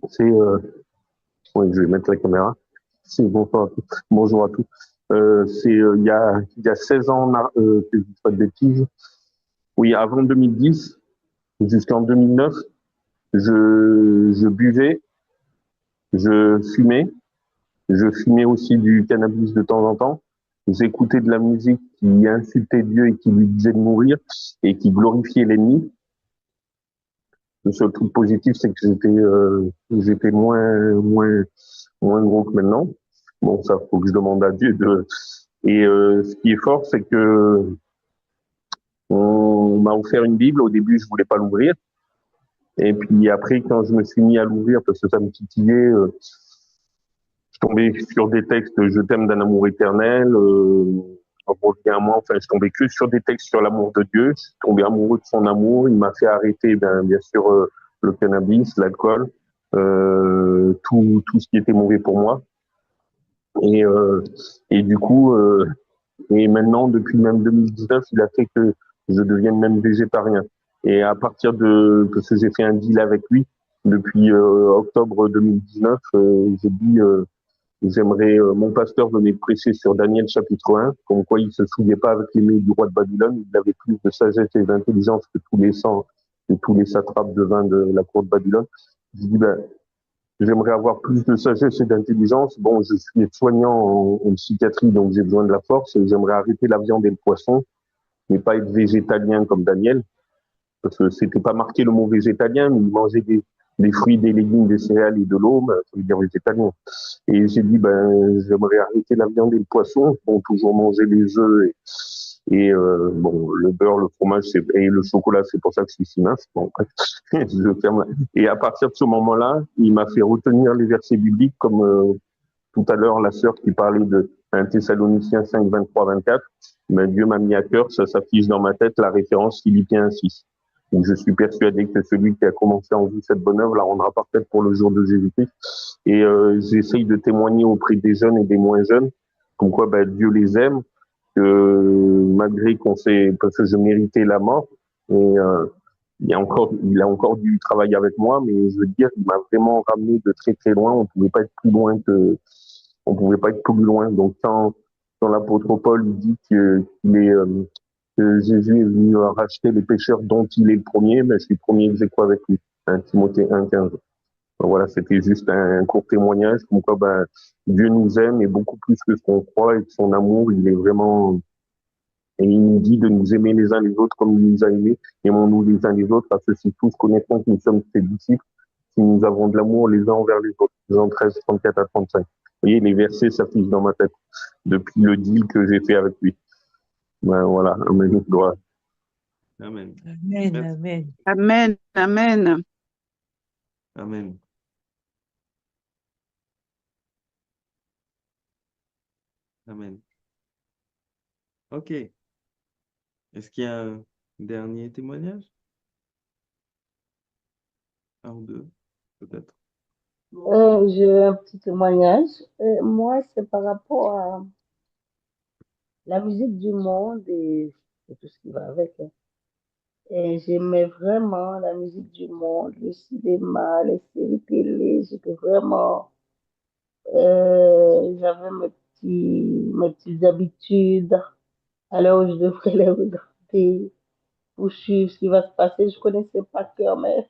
B: c'est oui, je vais mettre la caméra. C'est bonjour à tous. Il y a 16 ans, que je dis pas de bêtises. Oui, avant 2010, jusqu'en 2009, je buvais, je fumais aussi du cannabis de temps en temps. J'écoutais de la musique qui insultait Dieu et qui lui disait de mourir et qui glorifiait l'ennemi. Le seul truc positif, c'est que j'étais moins gros que maintenant. Bon, ça, faut que je demande à Dieu ce qui est fort, c'est que on m'a offert une Bible. Au début, je voulais pas l'ouvrir. Et puis après, quand je me suis mis à l'ouvrir parce que ça me titillait, je tombais sur des textes "Je t'aime d'un amour éternel", reviens à moi. Enfin, je tombais que sur des textes sur l'amour de Dieu. Je suis tombé amoureux de son amour. Il m'a fait arrêter, bien sûr, le cannabis, l'alcool, tout ce qui était mauvais pour moi. Et, euh, et du coup, et maintenant, depuis même 2019, il a fait que je devienne même végétarien. Et à partir parce que j'ai fait un deal avec lui, depuis octobre 2019, j'ai dit, mon pasteur venait prêcher sur Daniel chapitre 1, comme quoi il se souillait pas avec les mains du roi de Babylone, il avait plus de sagesse et d'intelligence que tous les satrapes de vin de la cour de Babylone. J'ai dit, j'aimerais avoir plus de sagesse et d'intelligence. Bon, je suis soignant en psychiatrie, donc j'ai besoin de la force. J'aimerais arrêter la viande et le poisson, mais pas être végétalien comme Daniel, parce que c'était pas marqué le mot végétalien, mais il mangeait des fruits, des légumes, des céréales et de l'eau, ça veut dire végétalien. Et j'ai dit, j'aimerais arrêter la viande et le poisson, bon, toujours manger les œufs bon, le beurre, le fromage et le chocolat, c'est pour ça que je suis si mince. Bon, je ferme. Et à partir de ce moment-là, il m'a fait retenir les versets bibliques, comme tout à l'heure la sœur qui parlait de 1 Thessaloniciens 5, 23, 24. Mais Dieu m'a mis à cœur, ça s'affiche dans ma tête, la référence Philippiens 6. Donc je suis persuadé que celui qui a commencé en vous cette bonne œuvre la rendra parfaite pour le jour de Jésus-Christ. Et j'essaye de témoigner auprès des jeunes et des moins jeunes, comme quoi Dieu les aime, que malgré parce que je méritais la mort, et il a encore dû travailler avec moi, mais je veux dire, il m'a vraiment ramené de très très loin. On pouvait pas être plus loin. Donc quand l'apôtre Paul dit que Jésus est venu racheter les pécheurs dont il est le premier, je suis premier ex aequo avec lui. Timothée 1,15. Voilà, c'était juste un court témoignage, comme quoi Dieu nous aime et beaucoup plus que ce qu'on croit, et que son amour, il est vraiment. Et il nous dit de nous aimer les uns les autres comme il nous a aimés. Aimons-nous les uns les autres, à ceux-ci tous connaîtront que nous sommes ses disciples, si nous avons de l'amour les uns envers les autres. Jean 13, 34 à 35. Vous voyez, les versets s'affichent dans ma tête depuis le deal que j'ai fait avec lui. Voilà, amen, gloire.
A: Amen.
F: Amen,
A: Merci.
F: amen.
G: Amen, amen.
A: Amen. Amen. OK. Est-ce qu'il y a un dernier témoignage? Un ou deux, peut-être.
H: J'ai un petit témoignage. Moi, c'est par rapport à la musique du monde et tout ce qui va avec, hein. Et j'aimais vraiment la musique du monde, le cinéma, les séries télé. J'étais vraiment, j'avais mes petites habitudes à l'heure où je devrais les regarder pour suivre ce qui va se passer. Je connaissais pas cœur, mais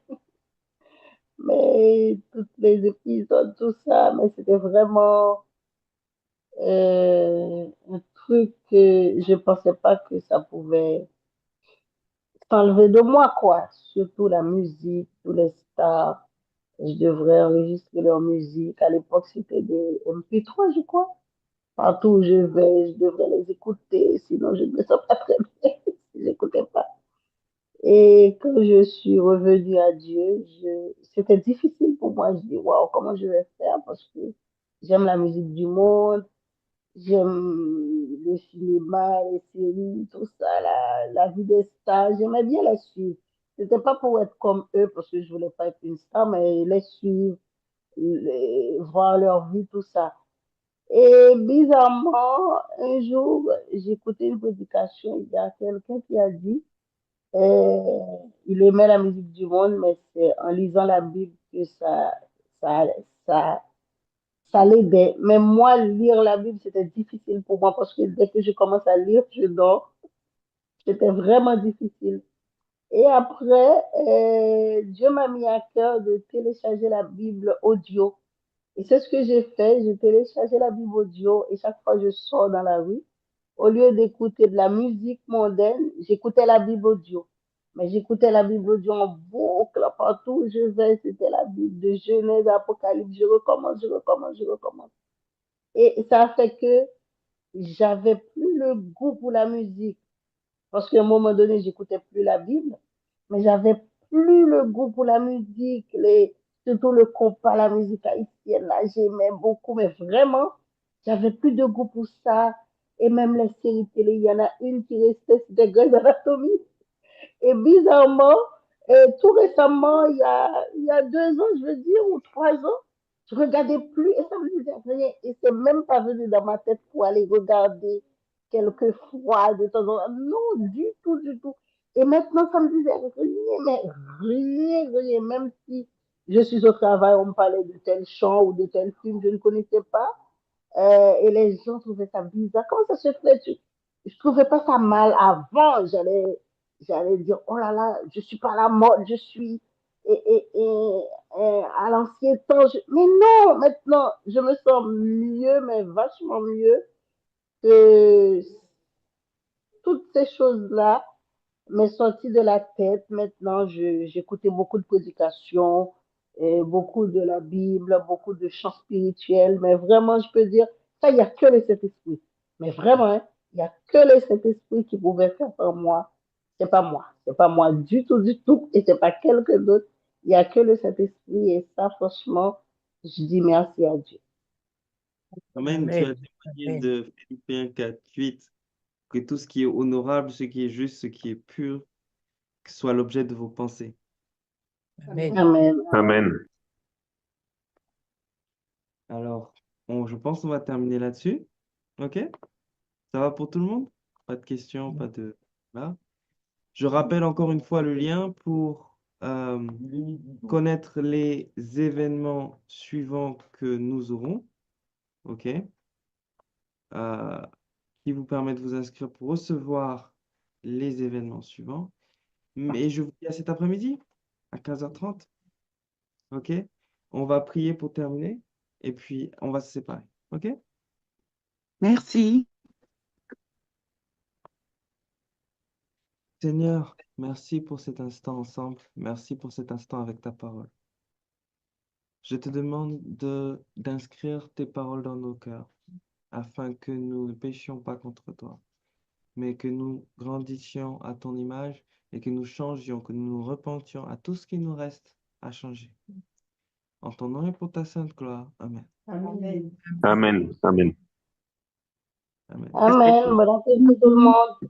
H: tous les épisodes, tout ça, mais c'était vraiment un truc que je pensais pas que ça pouvait s'enlever de moi, quoi. Surtout la musique, tous les stars. Je devrais enregistrer leur musique. À l'époque, c'était des MP3, je crois. Partout où je vais, je devrais les écouter, sinon je ne me sens pas très bien si j'écoutais pas. Et quand je suis revenue à Dieu, c'était difficile pour moi. Je dis, waouh, comment je vais faire? Parce que j'aime la musique du monde, j'aime le cinéma, les séries, tout ça, la vie des stars. J'aimais bien les suivre. C'était pas pour être comme eux, parce que je voulais pas être une star, mais les suivre, voir leur vie, tout ça. Et bizarrement, un jour, j'ai écouté une prédication. Il y a quelqu'un qui a dit, il aimait la musique du monde, mais c'est en lisant la Bible que ça, ça, ça l'aidait. Mais moi, lire la Bible, c'était difficile pour moi parce que dès que je commence à lire, je dors. C'était vraiment difficile. Et après, Dieu m'a mis à cœur de télécharger la Bible audio. Et c'est ce que j'ai fait. J'ai téléchargé la Bible audio et chaque fois que je sors dans la rue, au lieu d'écouter de la musique mondaine, j'écoutais la Bible audio. Mais j'écoutais la Bible audio en boucle, partout où je vais, c'était la Bible de Genèse, Apocalypse, je recommence, je recommence, je recommence. Et ça a fait que j'avais plus le goût pour la musique. Parce qu'à un moment donné, j'écoutais plus la Bible, mais j'avais plus le goût pour la musique, surtout le compas, la musique haïtienne, là, j'aimais beaucoup, mais vraiment, j'avais plus de goût pour ça. Et même les séries télé, il y en a une qui restait, c'était Grey's Anatomy. Et bizarrement, tout récemment, il y a 2 ans, je veux dire, ou 3 ans, je regardais plus et ça me disait rien. Et c'est même pas venu dans ma tête pour aller regarder quelques fois de temps en temps. Non, du tout, du tout. Et maintenant, ça me disait rien, mais rien, rien. Même si je suis au travail, on me parlait de tel chant ou de tel film, je ne connaissais pas. Et les gens trouvaient ça bizarre. Comment ça se fait? Je trouvais pas ça mal avant. J'allais dire, oh là là, je suis pas à la mode, je suis à l'ancien temps. Mais non, maintenant, je me sens mieux, mais vachement mieux que toutes ces choses-là m'est sorti de la tête. Maintenant, j'écoutais beaucoup de prédications, et beaucoup de la Bible, beaucoup de chants spirituels. Mais vraiment, je peux dire, ça, il n'y a que le Saint-Esprit. Mais vraiment, hein, il n'y a que le Saint-Esprit qui pouvait faire par moi. C'est pas moi. C'est pas moi du tout, du tout. Et c'est pas quelqu'un d'autre. Il n'y a que le Saint-Esprit. Et ça, franchement, je dis merci à Dieu.
A: Amen. Tu
F: Amen.
A: as témoigné
F: Amen.
A: de Philippiens 4:8 que tout ce qui est honorable, ce qui est juste, ce qui est pur, que soit l'objet de vos pensées.
F: Amen.
G: Amen.
B: Amen.
A: Alors, je pense qu'on va terminer là-dessus. OK? Ça va pour tout le monde? Pas de questions, pas de... Là. Je rappelle encore une fois le lien pour connaître les événements suivants que nous aurons. OK? Euh, qui vous permet de vous inscrire pour recevoir les événements suivants. Et je vous dis à cet après-midi, à 15h30. OK? On va prier pour terminer et puis on va se séparer. OK?
G: Merci.
A: Seigneur, merci pour cet instant ensemble. Merci pour cet instant avec ta parole. Je te demande d'inscrire tes paroles dans nos cœurs afin que nous ne péchions pas contre toi, mais que nous grandissions à ton image et que nous changions, que nous nous repentions à tout ce qui nous reste à changer. En ton nom et pour ta sainte gloire. Amen.
D: Amen.
B: Amen. Amen.
A: Amen.
H: Amen. Bon appétit tout le monde.